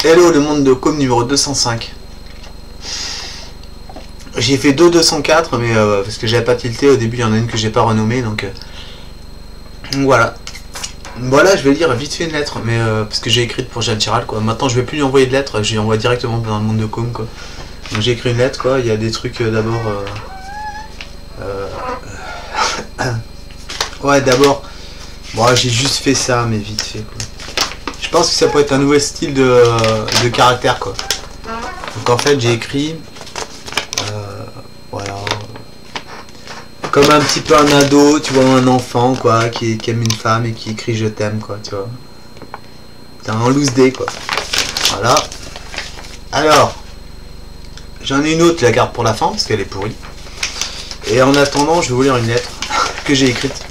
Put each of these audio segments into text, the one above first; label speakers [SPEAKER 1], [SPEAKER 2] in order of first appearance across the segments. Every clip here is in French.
[SPEAKER 1] Hello le monde de com numéro 205. J'ai fait 204 mais parce que j'avais pas tilté au début, il y en a une que j'ai pas renommée donc voilà. Voilà, je vais lire vite fait une lettre, mais parce que j'ai écrite pour Jeanne Chiral quoi. Maintenant je vais plus lui envoyer de lettres, je lui envoie directement dans le monde de com quoi. Donc j'ai écrit une lettre quoi, il y a des trucs d'abord ouais d'abord bon j'ai juste fait ça mais vite fait quoi. Je pense que ça peut être un nouvel style de caractère quoi. Donc en fait j'ai écrit voilà comme un petit peu un ado, tu vois, un enfant quoi qui aime une femme et qui écrit je t'aime quoi, tu vois. C'est un loose day quoi. Voilà. Alors j'en ai une autre, la garde pour la fin parce qu'elle est pourrie. Et en attendant je vais vous lire une lettre que j'ai écrite.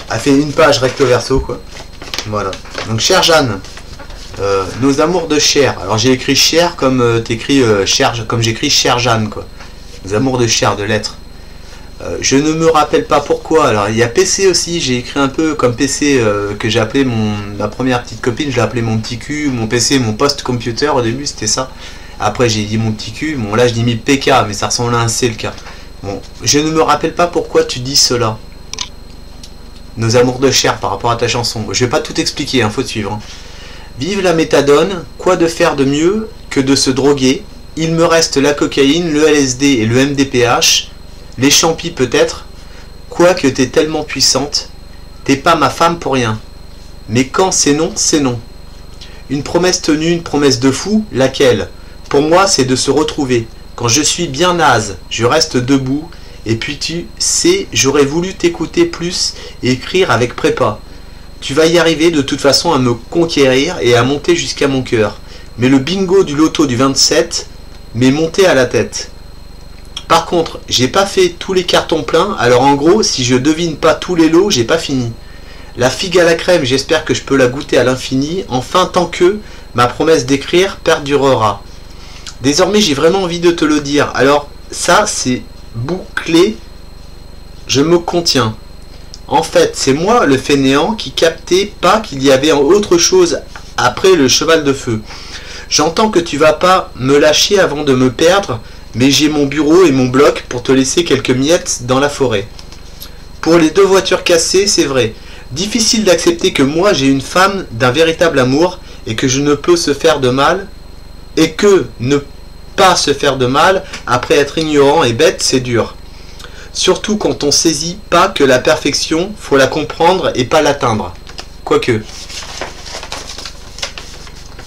[SPEAKER 1] Elle fait une page recto verso quoi. Voilà. Donc chère Jeanne, nos amours de chair. Alors j'ai écrit cher comme t'écris cher, comme j'écris chère Jeanne quoi. Nos amours de chair, de lettres. Je ne me rappelle pas pourquoi. Alors il y a PC aussi, j'ai écrit un peu comme PC que j'ai appelé ma première petite copine, je l'ai appelé mon petit cul, mon PC, mon post-computer au début c'était ça. Après j'ai dit mon petit cul, bon là je dis mis PK mais ça ressemble à un C le cas. Bon, je ne me rappelle pas pourquoi tu dis cela. Nos amours de chair par rapport à ta chanson. Je vais pas tout expliquer, hein, faut suivre. Hein. Vive la méthadone, quoi de faire de mieux que de se droguer. Il me reste la cocaïne, le LSD et le MDPH. Les champis peut-être, quoique t'es tellement puissante, t'es pas ma femme pour rien. Mais quand c'est non, c'est non. Une promesse tenue, une promesse de fou, laquelle? Pour moi, c'est de se retrouver. Quand je suis bien naze, je reste debout, et puis tu sais, j'aurais voulu t'écouter plus et écrire avec prépa. Tu vas y arriver de toute façon à me conquérir et à monter jusqu'à mon cœur. Mais le bingo du loto du 27 m'est monté à la tête. Par contre, j'ai pas fait tous les cartons pleins, alors en gros, si je devine pas tous les lots, j'ai pas fini. La figue à la crème, j'espère que je peux la goûter à l'infini, enfin tant que ma promesse d'écrire perdurera. Désormais, j'ai vraiment envie de te le dire, alors ça, c'est bouclé, je me contiens. En fait, c'est moi, le fainéant, qui captais pas qu'il y avait autre chose après le cheval de feu. J'entends que tu vas pas me lâcher avant de me perdre, mais j'ai mon bureau et mon bloc pour te laisser quelques miettes dans la forêt. Pour les 2 voitures cassées, c'est vrai. Difficile d'accepter que moi j'ai une femme d'un véritable amour et que je ne peux se faire de mal, et que ne pas se faire de mal après être ignorant et bête, c'est dur. Surtout quand on saisit pas que la perfection, faut la comprendre et pas l'atteindre. Quoique.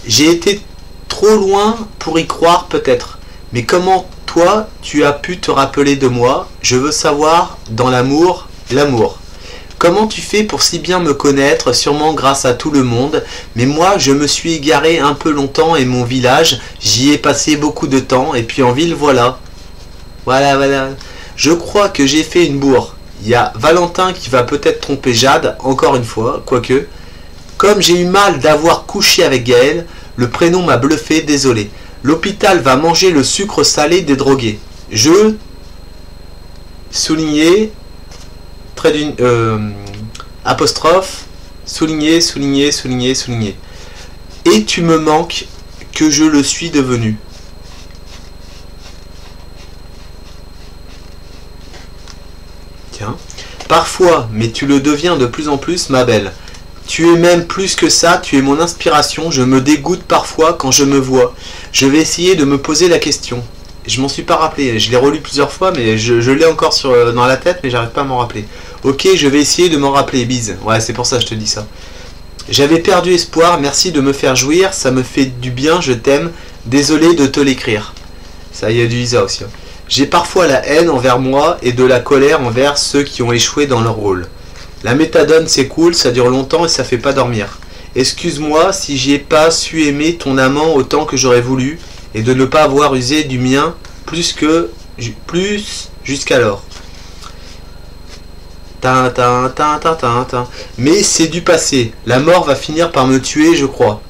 [SPEAKER 1] J'ai été trop loin pour y croire peut-être. Mais comment toi, tu as pu te rappeler de moi? Je veux savoir, dans l'amour, l'amour. Comment tu fais pour si bien me connaître, sûrement grâce à tout le monde, mais moi, je me suis égaré un peu longtemps et mon village, j'y ai passé beaucoup de temps, et puis en ville, voilà. Voilà. Je crois que j'ai fait une bourre. Il y a Valentin qui va peut-être tromper Jade, encore une fois, quoique. Comme j'ai eu mal d'avoir couché avec Gaël, le prénom m'a bluffé, désolé. L'hôpital va manger le sucre salé des drogués. Je souligner trait d'une apostrophe souligner. Et tu me manques que je le suis devenu. Tiens. Parfois, mais tu le deviens de plus en plus, ma belle. Tu es même plus que ça, tu es mon inspiration, je me dégoûte parfois quand je me vois. Je vais essayer de me poser la question. Je m'en suis pas rappelé, je l'ai relu plusieurs fois, mais je l'ai encore dans la tête, mais j'arrive pas à m'en rappeler. Ok, je vais essayer de m'en rappeler, bise. Ouais, c'est pour ça que je te dis ça. J'avais perdu espoir, merci de me faire jouir, ça me fait du bien, je t'aime, désolé de te l'écrire. Ça y est, du Isa aussi. J'ai parfois la haine envers moi et de la colère envers ceux qui ont échoué dans leur rôle. La méthadone c'est cool, ça dure longtemps et ça fait pas dormir. Excuse-moi si j'ai pas su aimer ton amant autant que j'aurais voulu et de ne pas avoir usé du mien plus jusqu'alors. Mais c'est du passé, la mort va finir par me tuer je crois.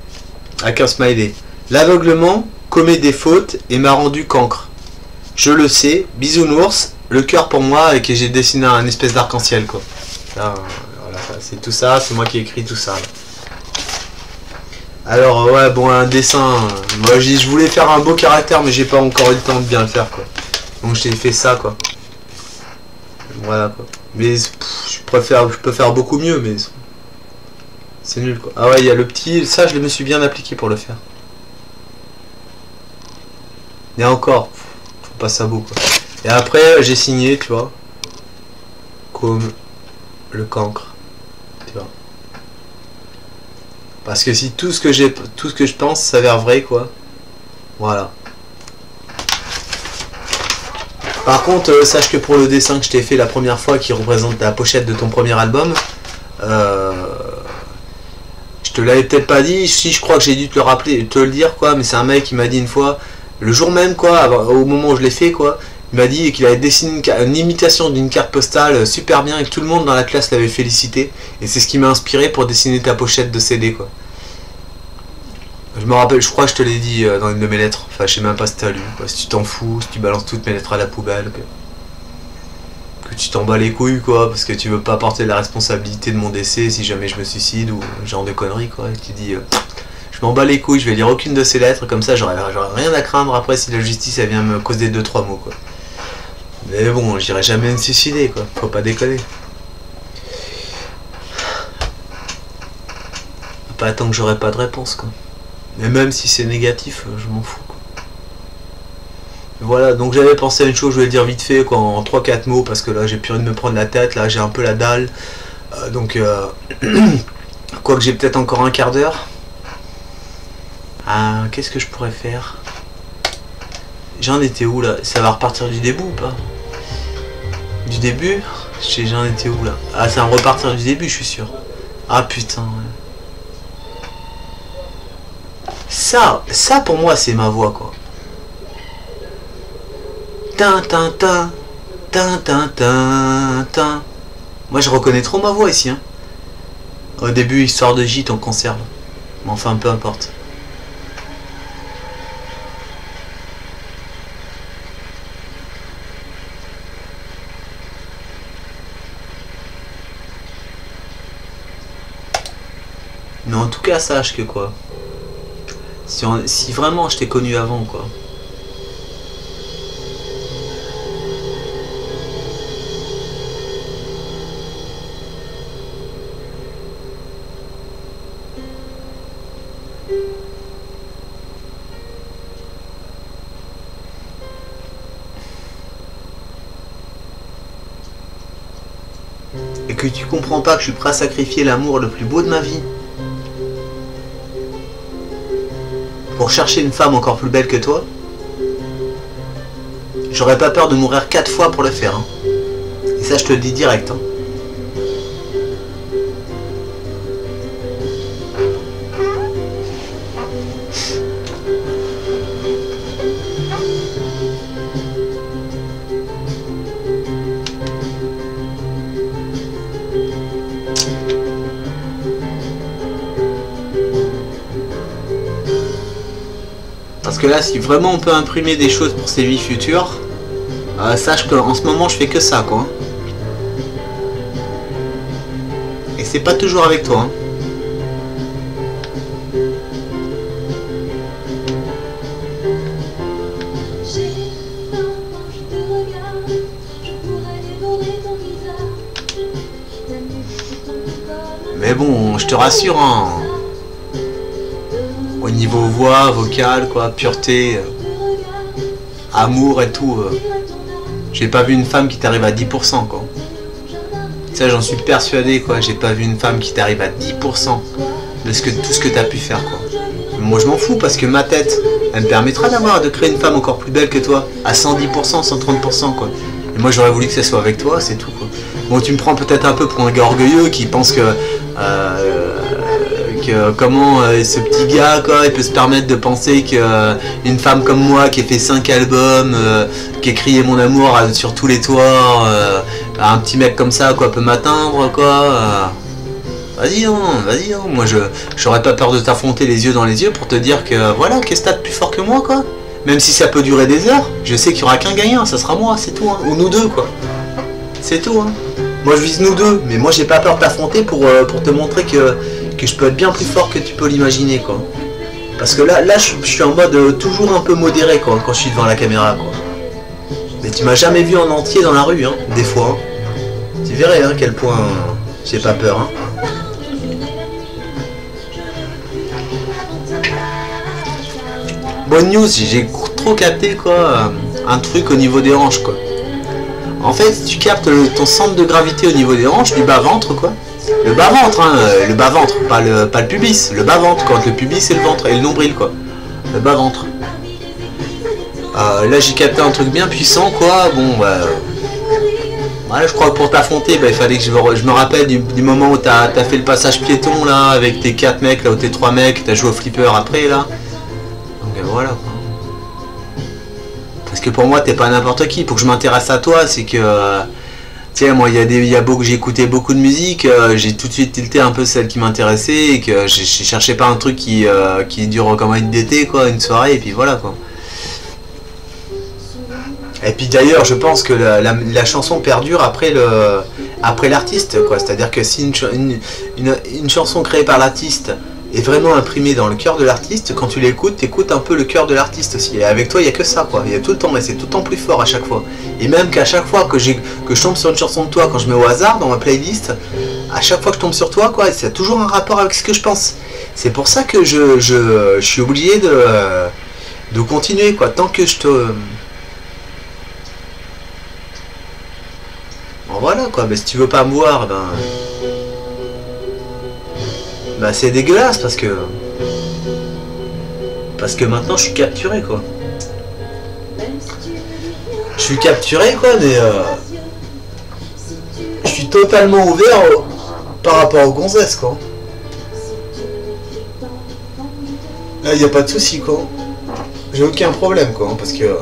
[SPEAKER 1] Avec un smiley. L'aveuglement commet des fautes et m'a rendu cancre. Je le sais, bisounours, le cœur pour moi et que j'ai dessiné un espèce d'arc-en-ciel quoi. Là, voilà, c'est tout ça, c'est moi qui ai écrit tout ça. Alors ouais, bon, un dessin, moi je voulais faire un beau caractère mais j'ai pas encore eu le temps de bien le faire quoi. Donc j'ai fait ça quoi. Voilà quoi. Mais je peux faire beaucoup mieux mais c'est nul quoi. Ah ouais, il y a le petit, ça je me suis bien appliqué pour le faire. Et encore, faut pas ça beau quoi. Et après j'ai signé, tu vois, comme le cancre, tu vois. Parce que si tout ce que je pense s'avère vrai quoi. Voilà. Par contre, sache que pour le dessin que je t'ai fait la première fois qui représente la pochette de ton premier album, je te l'avais peut-être pas dit, si je crois que j'ai dû te le rappeler, te le dire quoi, mais c'est un mec qui m'a dit une fois, le jour même quoi, au moment où je l'ai fait quoi, il m'a dit qu'il avait dessiné une imitation d'une carte postale super bien et que tout le monde dans la classe l'avait félicité. Et c'est ce qui m'a inspiré pour dessiner ta pochette de CD quoi. Je me rappelle, je crois que je te l'ai dit dans une de mes lettres. Enfin, je sais même pas si t'as lu. Quoi. Si tu t'en fous, si tu balances toutes mes lettres à la poubelle, que tu t'en bats les couilles, quoi, parce que tu veux pas porter la responsabilité de mon décès si jamais je me suicide ou genre de conneries, quoi. Et tu dis, je m'en bats les couilles, je vais lire aucune de ces lettres, comme ça j'aurai rien à craindre après si la justice elle vient me causer 2-3 mots, quoi. Mais bon, j'irai jamais me suicider, quoi. Faut pas déconner. Pas tant que j'aurai pas de réponse, quoi. Mais même si c'est négatif, je m'en fous quoi. Voilà, donc j'avais pensé à une chose, je vais le dire vite fait quoi, en 3-4 mots, parce que là j'ai plus envie de me prendre la tête, là j'ai un peu la dalle. Quoique j'ai peut-être encore un quart d'heure. Qu'est-ce que je pourrais faire? J'en étais où là? Ça va repartir du début ou pas? Du début? J'en étais où là? Ah, ça va repartir du début, je suis sûr. Ah putain, ouais. Ça pour moi c'est ma voix quoi. Tin tin tin, tin tin tin tin. Moi je reconnais trop ma voix ici hein. Au début histoire de gîte on conserve. Mais enfin peu importe. Mais en tout cas sache que quoi. Si vraiment je t'ai connu avant quoi. Et que tu comprends pas que je suis prêt à sacrifier l'amour le plus beau de ma vie pour chercher une femme encore plus belle que toi, j'aurais pas peur de mourir 4 fois pour le faire. Hein. Et ça, je te le dis direct. Hein. Parce que là, si vraiment on peut imprimer des choses pour ses vies futures, sache qu'en ce moment, je fais que ça, quoi. Et c'est pas toujours avec toi. Hein. Mais bon, je te rassure, hein. Au niveau voix, vocale, quoi, pureté, amour et tout. J'ai pas vu une femme qui t'arrive à 10%, quoi. Ça, j'en suis persuadé, quoi. J'ai pas vu une femme qui t'arrive à 10% de tout ce que t'as pu faire, quoi. Moi, je m'en fous parce que ma tête, elle me permettra de créer une femme encore plus belle que toi, à 110%, 130%, quoi. Et moi, j'aurais voulu que ça soit avec toi, c'est tout, quoi. Bon, tu me prends peut-être un peu pour un gars orgueilleux qui pense que comment ce petit gars quoi, il peut se permettre de penser qu'une femme comme moi qui a fait 5 albums, qui a crié mon amour sur tous les toits, un petit mec comme ça quoi peut m'atteindre quoi. Vas-y vas-y moi j'aurais pas peur de t'affronter les yeux dans les yeux pour te dire que voilà, qu'est-ce que t'as de plus fort que moi quoi. Même si ça peut durer des heures, je sais qu'il y aura qu'un gagnant, ça sera moi, c'est tout hein. Ou nous deux quoi. C'est tout hein. Moi je vise nous deux, mais moi j'ai pas peur de t'affronter pour te montrer que que je peux être bien plus fort que tu peux l'imaginer, quoi. Parce que là je suis en mode toujours un peu modéré, quoi, quand je suis devant la caméra, quoi. Mais tu m'as jamais vu en entier dans la rue, hein, des fois. Hein. Tu verrais, hein, quel point j'ai pas peur, hein. Bonne news, j'ai trop capté, quoi, un truc au niveau des hanches, quoi. En fait, tu captes ton centre de gravité au niveau des hanches, du bas-ventre, quoi. Le bas-ventre, hein, le bas-ventre, pas le pubis, le bas-ventre, quand le pubis c'est le ventre et le nombril, quoi. Le bas-ventre. Là, j'ai capté un truc bien puissant, quoi. Bon, bah... ouais, je crois que pour t'affronter, bah, il fallait que je me rappelle du moment où t'as fait le passage piéton, là, avec tes 4 mecs, là, ou tes 3 mecs, t'as joué au flipper après, là. Donc, voilà, quoi. Parce que pour moi, t'es pas n'importe qui. Pour que je m'intéresse à toi, c'est que... tiens, moi, j'ai écouté beaucoup de musique, j'ai tout de suite tilté un peu celle qui m'intéressait, et que je cherchais pas un truc qui dure comme une d'été, quoi, une soirée, et puis voilà, quoi. Et puis d'ailleurs, je pense que la chanson perdure après l'artiste, quoi. C'est-à-dire que si une chanson créée par l'artiste est vraiment imprimée dans le cœur de l'artiste, quand tu l'écoutes, t'écoutes un peu le cœur de l'artiste aussi. Et avec toi, il n'y a que ça, quoi. Il y a tout le temps, et c'est tout le temps plus fort à chaque fois. Et même qu'à chaque fois que je tombe sur une chanson de toi, quand je mets au hasard dans ma playlist, à chaque fois que je tombe sur toi, quoi, c'est toujours un rapport avec ce que je pense. C'est pour ça que je suis obligé de continuer, quoi. Tant que je te... Bon, voilà, quoi. Mais si tu veux pas me voir, bah c'est dégueulasse parce que maintenant je suis capturé, quoi. Je suis capturé, quoi, mais je suis totalement ouvert par rapport aux gonzesses, quoi. Là il n'y a pas de souci, quoi. J'ai aucun problème, quoi, parce que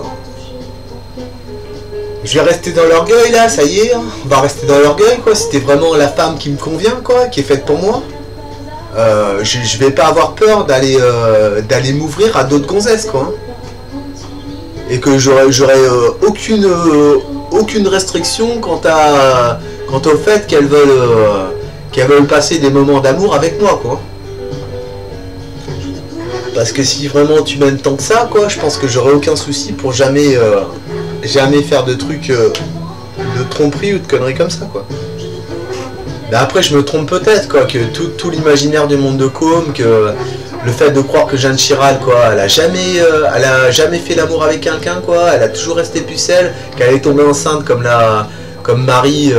[SPEAKER 1] je vais rester dans l'orgueil, là, ça y est, hein. On va rester dans l'orgueil, quoi. C'était vraiment la femme qui me convient, quoi, qui est faite pour moi. Je vais pas avoir peur d'aller m'ouvrir à d'autres gonzesses, quoi. Et que j'aurais aucune restriction quant au fait qu'elles veulent passer des moments d'amour avec moi, quoi. Parce que si vraiment tu m'aimes tant que ça, quoi, je pense que j'aurais aucun souci pour jamais faire de trucs de tromperie ou de conneries comme ça, quoi. Mais après je me trompe peut-être, quoi, que tout l'imaginaire du monde de Com, que le fait de croire que Jeanne Chiral, quoi, elle a jamais fait l'amour avec quelqu'un, quoi, elle a toujours resté pucelle, qu'elle est tombée enceinte comme Marie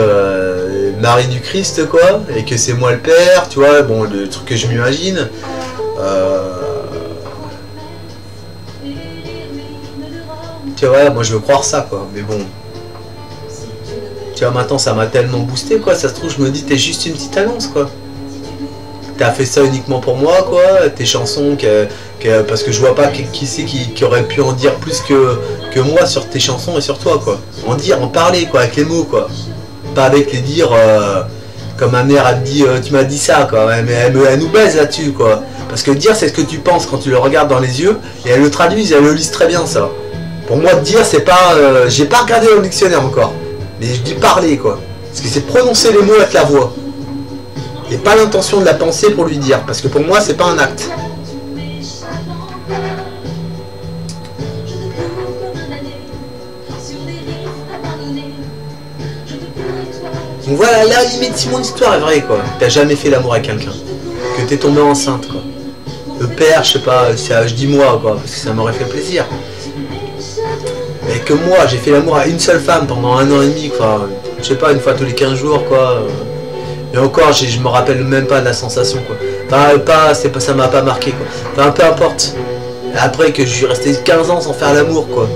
[SPEAKER 1] du Christ, quoi, et que c'est moi le père, tu vois, bon, le truc que je m'imagine. Tu vois, moi je veux croire ça, quoi, mais bon. Tu vois, maintenant ça m'a tellement boosté, quoi, ça se trouve, je me dis, t'es juste une petite annonce, quoi. T'as fait ça uniquement pour moi, quoi, tes chansons, parce que je vois pas qui c'est qui aurait pu en dire plus que moi sur tes chansons et sur toi, quoi. En parler, quoi, avec les mots, quoi. Pas avec les dire, comme ma mère a dit, tu m'as dit ça, quoi, mais elle nous baise là-dessus, quoi. Parce que dire, c'est ce que tu penses quand tu le regardes dans les yeux, et elle le traduit, elle le lise très bien, ça. Pour moi, dire, c'est pas... j'ai pas regardé le dictionnaire encore, mais je dis parler, quoi. Parce que c'est prononcer les mots avec la voix. Et pas l'intention de la penser pour lui dire, parce que pour moi c'est pas un acte. Donc voilà, là limite si mon histoire est vraie, quoi, t'as jamais fait l'amour avec quelqu'un, que t'es tombé enceinte, quoi. Le père, je sais pas, je dis moi, quoi, parce que ça m'aurait fait plaisir. Mais que moi j'ai fait l'amour à une seule femme pendant 1 an et demi, quoi, je sais pas, une fois tous les 15 jours, quoi. Et encore, je me rappelle même pas de la sensation, quoi. Enfin, ça m'a pas marqué, quoi. Enfin, peu importe. Après que je suis resté 15 ans sans faire l'amour, quoi.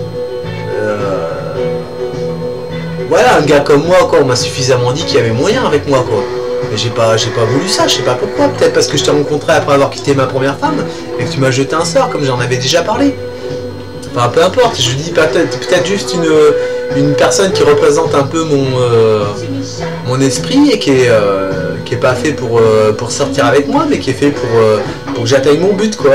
[SPEAKER 1] Voilà, un gars comme moi, quoi, on m'a suffisamment dit qu'il y avait moyen avec moi, quoi. Mais j'ai pas voulu ça, je sais pas pourquoi. Peut-être parce que je t'ai rencontré après avoir quitté ma première femme et que tu m'as jeté un sort, comme j'en avais déjà parlé. Enfin, peu importe, je dis peut-être juste une personne qui représente un peu mon esprit et qui est pas fait pour sortir avec moi, mais qui est fait pour que j'atteigne mon but, quoi.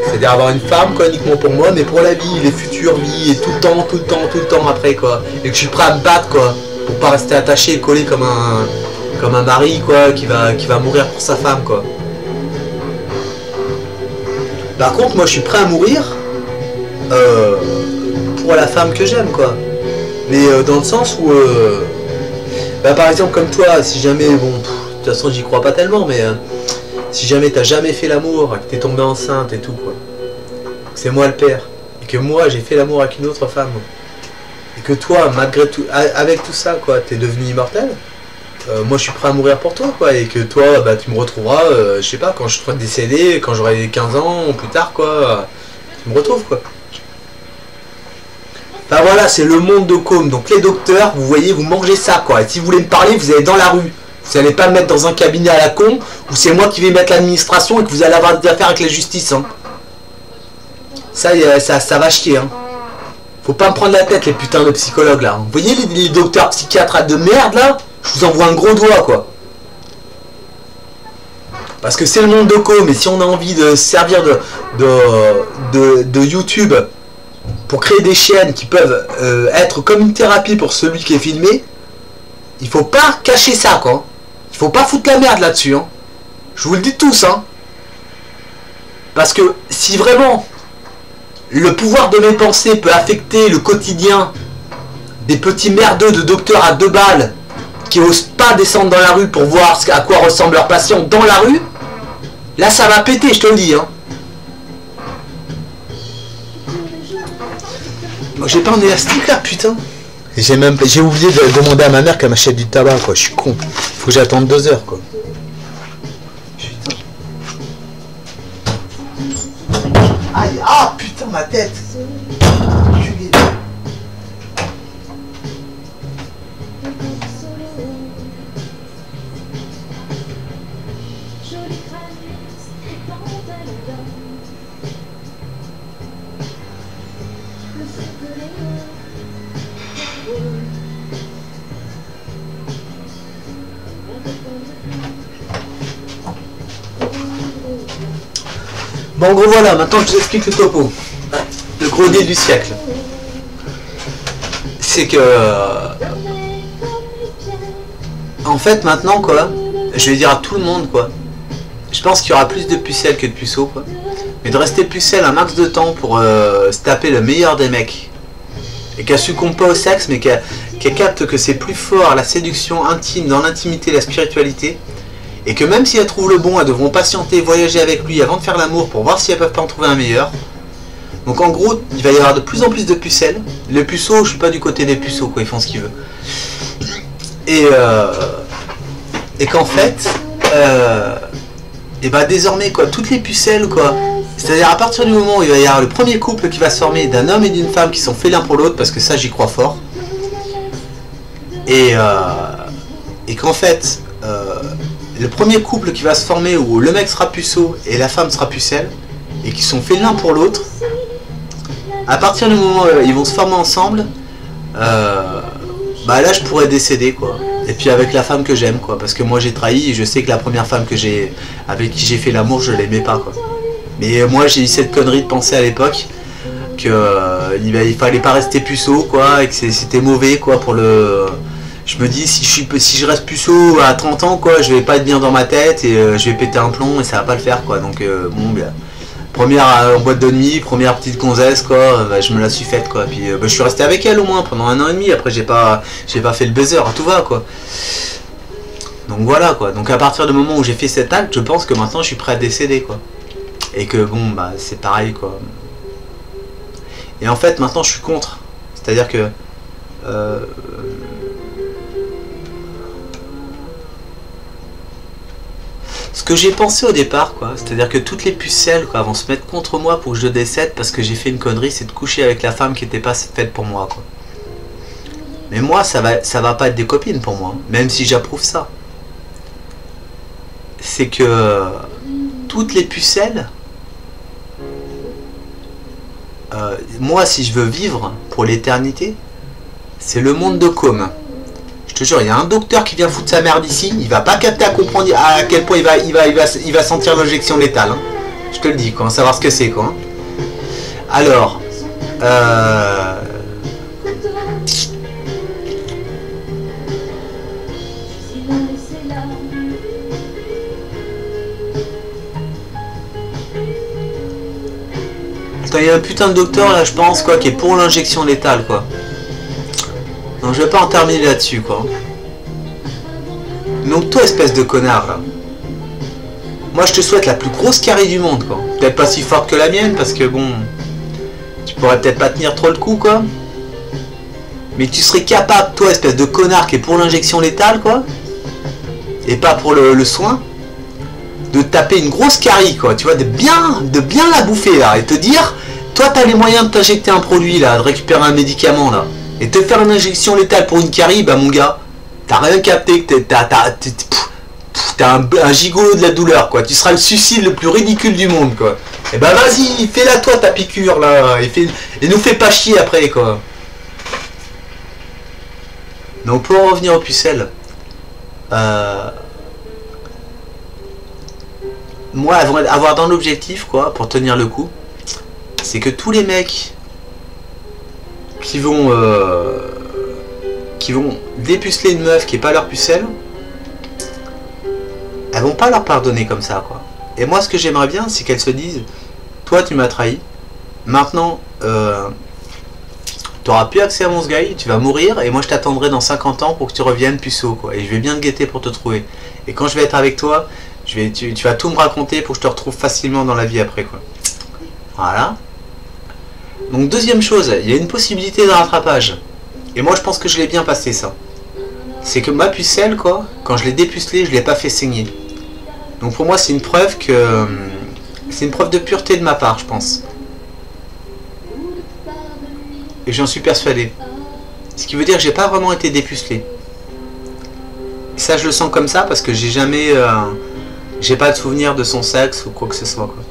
[SPEAKER 1] C'est-à-dire avoir une femme, quoi, uniquement pour moi, mais pour la vie, les futures vies, et tout le temps après, quoi. Et que je suis prêt à me battre, quoi, pour pas rester attaché et collé comme un mari, quoi, qui va mourir pour sa femme, quoi. Par contre, moi je suis prêt à mourir pour la femme que j'aime, quoi. Mais dans le sens où, bah, par exemple, comme toi, si jamais, bon, de toute façon, j'y crois pas tellement, mais si jamais t'as jamais fait l'amour, que t'es tombé enceinte et tout, quoi, c'est moi le père, et que moi j'ai fait l'amour avec une autre femme, et que toi, malgré tout, avec tout ça, quoi, t'es devenu immortel, moi je suis prêt à mourir pour toi, quoi, et que toi, bah, tu me retrouveras, je sais pas, quand je serai décédé, quand j'aurai 15 ans, ou plus tard, quoi, tu me retrouves, quoi. Bah voilà, c'est le monde de Com. Donc les docteurs, vous voyez, vous mangez ça, quoi. Et si vous voulez me parler, vous allez dans la rue. Vous n'allez pas me mettre dans un cabinet à la con, où c'est moi qui vais mettre l'administration et que vous allez avoir des affaires avec la justice, hein. Ça va chier, hein. Faut pas me prendre la tête, les putains de psychologues, là. Vous voyez les docteurs psychiatres de merde, là? Je vous envoie un gros doigt, quoi. Parce que c'est le monde de Com. Et si on a envie de servir de YouTube pour créer des chaînes qui peuvent être comme une thérapie pour celui qui est filmé, il faut pas cacher ça, quoi. Il faut pas foutre la merde là-dessus, hein. Je vous le dis tous, hein. Parce que si vraiment le pouvoir de mes pensées peut affecter le quotidien des petits merdeux de docteurs à 2 balles qui osent pas descendre dans la rue pour voir à quoi ressemble leur patient dans la rue, là ça va péter, je te le dis, hein. J'ai pas un élastique là, putain. J'ai oublié de demander à ma mère qu'elle m'achète du tabac, quoi. Je suis con. Faut que j'attende 2 heures, quoi. Putain. Aïe, ah putain, ma tête. Bon, en gros, voilà, maintenant je vous explique le topo. Le gros deal du siècle. C'est que... en fait, maintenant, quoi, je vais dire à tout le monde, quoi, je pense qu'il y aura plus de pucelles que de puceaux, quoi. Mais de rester pucelle un max de temps pour se taper le meilleur des mecs. Et qu'elle succombe pas au sexe, mais qu'elle capte que c'est plus fort la séduction intime, dans l'intimité, la spiritualité. Et que même si elles trouvent le bon, elles devront patienter, voyager avec lui avant de faire l'amour pour voir si elles peuvent pas en trouver un meilleur. Donc en gros, il va y avoir de plus en plus de pucelles. Les puceaux, je suis pas du côté des puceaux, quoi, ils font ce qu'ils veulent. Et qu'en fait, et bah désormais, quoi, toutes les pucelles, quoi, c'est-à-dire à partir du moment où il va y avoir le premier couple qui va se former d'un homme et d'une femme qui sont faits l'un pour l'autre, parce que ça j'y crois fort, et qu'en fait, le premier couple qui va se former où le mec sera puceau et la femme sera pucelle, et qui sont faits l'un pour l'autre, à partir du moment où ils vont se former ensemble, bah là je pourrais décéder, quoi. Et puis avec la femme que j'aime, quoi, parce que moi j'ai trahi et je sais que la première femme avec qui j'ai fait l'amour, je l'aimais pas, quoi. Mais moi j'ai eu cette connerie de penser à l'époque que il fallait pas rester puceau, quoi, et que c'était mauvais, quoi, pour le... Je me dis, si je reste puceau à 30 ans, quoi, je vais pas être bien dans ma tête et je vais péter un plomb et ça va pas le faire, quoi. Donc bon, bien. Première en boîte de nuit, première petite gonzesse, quoi, bah, je me la suis faite, quoi. Puis bah, je suis resté avec elle au moins pendant 1 an et demi. Après j'ai pas fait le baiser, tout va, quoi. Donc voilà, quoi. Donc à partir du moment où j'ai fait cet acte, je pense que maintenant je suis prêt à décéder, quoi. Et que bon, bah c'est pareil, quoi. Et en fait maintenant je suis contre. C'est-à-dire que ce que j'ai pensé au départ, quoi, c'est-à-dire que toutes les pucelles, quoi, vont se mettre contre moi pour que je décède parce que j'ai fait une connerie, c'est de coucher avec la femme qui n'était pas faite pour moi, quoi. Mais moi, ça va pas être des copines pour moi, même si j'approuve ça. C'est que toutes les pucelles, moi, si je veux vivre pour l'éternité, c'est le monde de Com. Je te jure, il y a un docteur qui vient foutre sa merde ici, il va pas capter à comprendre à quel point il va sentir l'injection létale, hein. Je te le dis, quoi, savoir ce que c'est, quoi. Alors, Putain, il y a un putain de docteur là, je pense, quoi, qui est pour l'injection létale, quoi. Donc je vais pas en terminer là-dessus, quoi. Donc toi, espèce de connard, là. Moi, je te souhaite la plus grosse carie du monde, quoi. Peut-être pas si forte que la mienne, parce que bon... Tu pourrais peut-être pas tenir trop le coup, quoi. Mais tu serais capable, toi, espèce de connard qui est pour l'injection létale, quoi. Et pas pour le soin. De taper une grosse carie, quoi. Tu vois, de bien la bouffer, là. Et te dire, toi, t'as les moyens de t'injecter un produit, là. De récupérer un médicament, là. Et te faire une injection létale pour une carie, bah, mon gars, t'as rien capté, que t'as un gigolo de la douleur, quoi. Tu seras le suicide le plus ridicule du monde, quoi. Et bah vas-y, fais-la toi ta piqûre, là. Et nous fais pas chier après, quoi. Donc pour en revenir aux pucelles, moi, avoir dans l'objectif, quoi, pour tenir le coup, c'est que tous les mecs qui vont dépuceler une meuf qui est pas leur pucelle, elles vont pas leur pardonner comme ça, quoi. Et moi, ce que j'aimerais bien, c'est qu'elles se disent, toi, tu m'as trahi. Maintenant, tu n'auras plus accès à mon sguy, tu vas mourir, et moi, je t'attendrai dans 50 ans pour que tu reviennes puceau, quoi. Et je vais bien te guetter pour te trouver. Et quand je vais être avec toi, tu vas tout me raconter pour que je te retrouve facilement dans la vie après, quoi. Voilà. Donc, deuxième chose, il y a une possibilité de rattrapage. Et moi, je pense que je l'ai bien passé, ça. C'est que ma pucelle, quoi, quand je l'ai dépucelée, je l'ai pas fait saigner. Donc pour moi, c'est une preuve que... C'est une preuve de pureté de ma part, je pense. Et j'en suis persuadé. Ce qui veut dire que j'ai pas vraiment été dépucelé. Et ça, je le sens comme ça parce que j'ai jamais... j'ai pas de souvenir de son sexe ou quoi que ce soit, quoi.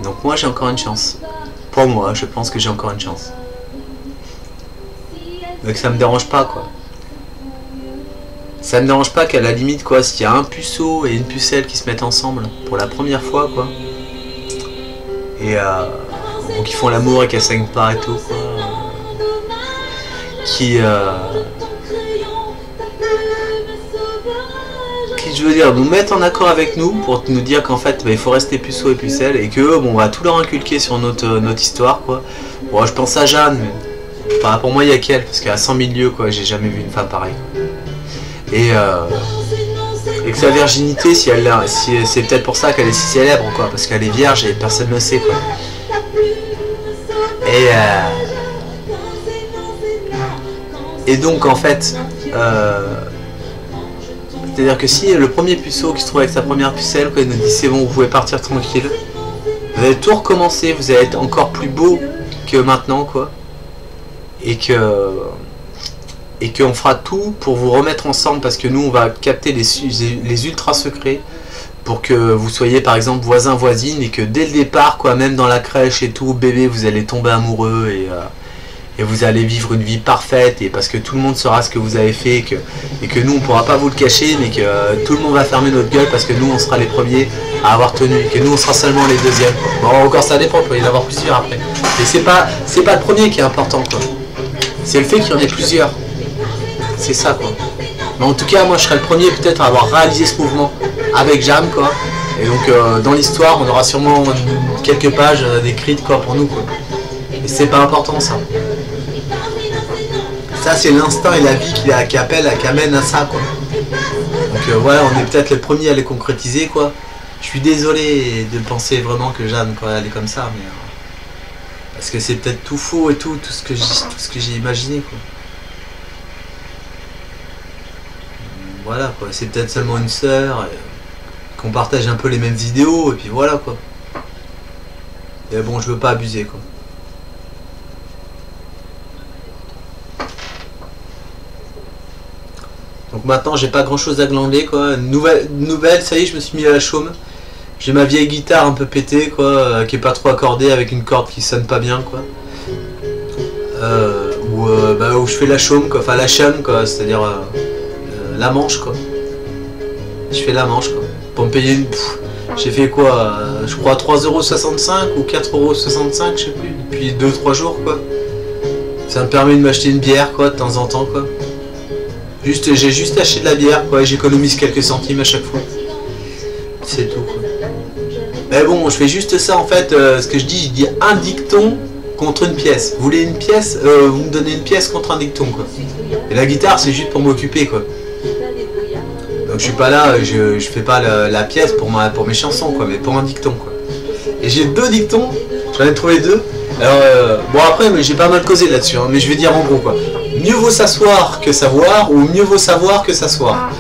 [SPEAKER 1] Donc moi j'ai encore une chance. Pour moi, je pense que j'ai encore une chance. Donc ça me dérange pas, quoi. Ça me dérange pas qu'à la limite, quoi, s'il y a un puceau et une pucelle qui se mettent ensemble pour la première fois, quoi. Et donc ils font l'amour et qu'elles saignent pas et tout, quoi. Qui je veux dire, nous mettre en accord avec nous pour nous dire qu'en fait bah, il faut rester puceau et pucelle et que bon, on va tout leur inculquer sur notre histoire, quoi. Bon, je pense à Jeanne, mais enfin, pour moi il y a qu'elle, parce qu'à 100 000 lieues, quoi, j'ai jamais vu une femme pareille, quoi. Et que sa virginité, si c'est peut-être pour ça qu'elle est si célèbre, quoi, parce qu'elle est vierge et personne ne le sait, quoi. Et donc en fait c'est-à-dire que si le premier puceau qui se trouve avec sa première pucelle, quand il nous dit c'est bon, vous pouvez partir tranquille, vous allez tout recommencer, vous allez être encore plus beau que maintenant, quoi. Et qu'on fera tout pour vous remettre ensemble, parce que nous on va capter les ultra secrets pour que vous soyez par exemple voisins voisines et que dès le départ, quoi, même dans la crèche et tout, bébé, vous allez tomber amoureux et vous allez vivre une vie parfaite, et parce que tout le monde saura ce que vous avez fait et que nous on pourra pas vous le cacher, mais que tout le monde va fermer notre gueule parce que nous on sera les premiers à avoir tenu et que nous on sera seulement les deuxièmes. Bon, encore ça dépend, il peut y en avoir plusieurs après. Mais c'est pas le premier qui est important, quoi. C'est le fait qu'il y en ait plusieurs. C'est ça, quoi. Mais en tout cas, moi je serai le premier peut-être à avoir réalisé ce mouvement avec Jam, quoi. Et donc dans l'histoire, on aura sûrement quelques pages décrites, quoi, pour nous, quoi. Et c'est pas important, ça. Ça, c'est l'instinct et la vie qui amène à ça, quoi. Donc voilà, on est peut-être les premiers à les concrétiser, quoi. Je suis désolé de penser vraiment que Jeanne, quoi, elle est comme ça, mais parce que c'est peut-être tout faux et tout ce que j'ai imaginé, quoi. Voilà, quoi. C'est peut-être seulement une sœur, qu'on partage un peu les mêmes vidéos, et puis voilà, quoi. Et bon, je veux pas abuser, quoi. Donc maintenant j'ai pas grand chose à glander, quoi. Nouvelle, ça y est, je me suis mis à la chaume. J'ai ma vieille guitare un peu pétée, quoi, qui est pas trop accordée, avec une corde qui sonne pas bien, quoi. Où je fais la chaume, quoi, enfin la chum, quoi, c'est-à-dire la manche, quoi. Je fais la manche, quoi. Pour me payer une... J'ai fait quoi, je crois 3,65 € ou 4,65 €, je sais plus, depuis 2-3 jours, quoi. Ça me permet de m'acheter une bière, quoi, de temps en temps, quoi. J'ai juste acheté de la bière, quoi, j'économise quelques centimes à chaque fois. C'est tout, quoi. Mais bon, je fais juste ça en fait, ce que je dis un dicton contre une pièce. Vous voulez une pièce, vous me donnez une pièce contre un dicton, quoi. Et la guitare, c'est juste pour m'occuper, quoi. Donc je suis pas là, je fais pas la pièce pour mes chansons, quoi, mais pour un dicton, quoi. Et j'ai 2 dictons, j'en ai trouvé 2. Alors, bon après, j'ai pas mal causé là-dessus, hein, mais je vais dire en gros, quoi. Mieux vaut s'asseoir que savoir, ou mieux vaut savoir que s'asseoir.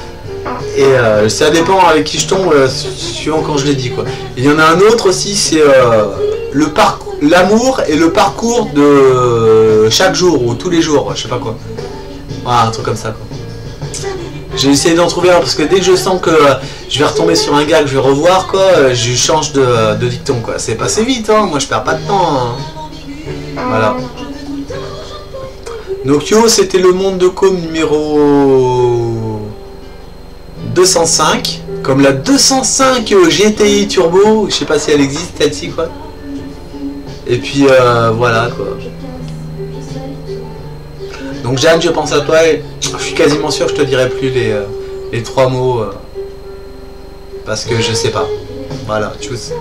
[SPEAKER 1] Et ça dépend avec qui je tombe, suivant quand je l'ai dit, quoi. Il y en a un autre aussi, c'est l'amour et le parcours de chaque jour, ou tous les jours, je sais pas quoi. Voilà, un truc comme ça, quoi. J'ai essayé d'en trouver un parce que dès que je sens que je vais retomber sur un gars que je vais revoir, quoi, je change de dicton, quoi. C'est passé vite, hein, moi je perds pas de temps, hein. Voilà. Nokio, c'était le monde de com numéro 205, comme la 205 GTI Turbo, je sais pas si elle existe, celle-ci, quoi. Et puis voilà, quoi. Donc Jeanne, je pense à toi et je suis quasiment sûr que je te dirai plus les 3 mots parce que je sais pas. Voilà, tchuss.